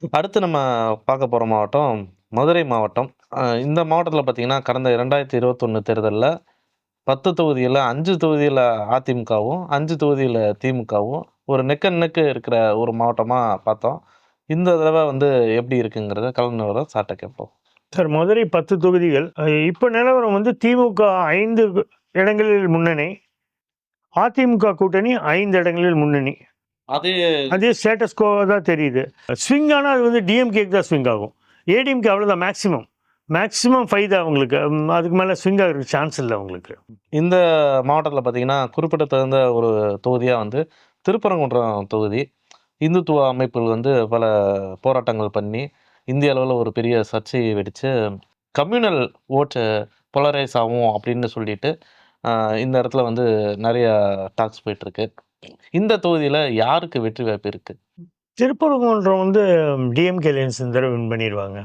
அடுத்து நம்ம பார்க்க போற மாவட்டம், மதுரை மாவட்டம். இந்த மாவட்டத்தில பார்த்தீங்கன்னா, கடந்த 2021 தேர்தல்ல 10 தொகுதியில 5 தொகுதியில அதிமுகவும், 5 தொகுதியில திமுகவும் ஒரு நெக் அண்ட் நெக் இருக்கிற ஒரு மாவட்டமா பார்த்தோம். இந்த தடவ வந்து எப்படி இருக்குங்கிறத கள நிலவரம் சார்ட்ட கேட்போம். சார் மதுரை 10 தொகுதிகள். இப்ப நிலவரம் வந்து திமுக 5 இடங்களில் முன்னணி. அதிமுக கூட்டணி 5 இடங்களில் முன்னணி. அதே ஸ்டேட்டஸ் கோவா தான் தெரியுது. ஸ்விங் ஆனா அது வந்து டிஎம்கேக்கு தான் ஸ்விங் ஆகும். ஏடிஎம்கே அவ்வளோதான் மேக்ஸிமம். மேக்ஸிமம் 5 தான் அவங்களுக்கு. அதுக்கு மேல ஸ்விங் ஆகுறதுக்கு சான்ஸ் இல்ல அவங்களுக்கு. இந்த மாவட்டத்தில பார்த்தீங்கன்னா, குறிப்பிடத்தகுந்த ஒரு தொகுதியா வந்து திருப்பரங்குன்றம் தொகுதி. இந்துத்துவ அமைப்புகள் வந்து பல போராட்டங்கள் பண்ணி, இந்திய அளவுல ஒரு பெரிய சர்ச்சையை வெடிச்சு, கம்யூனல் ஓட்டு போலரைஸ் ஆவும் அப்படின்னு சொல்லிட்டு, இந்த இடத்துல வந்து நெறைய டாக்ஸ் போயிட்டுருக்கு. இந்த தொகுதியில யாருக்கு வெற்றி வாய்ப்பு இருக்கு? திருப்பரங்குன்றம் வந்து டிஎம்கே லைன்ஸ் இந்த தடவை வின் பண்ணிருவாங்க.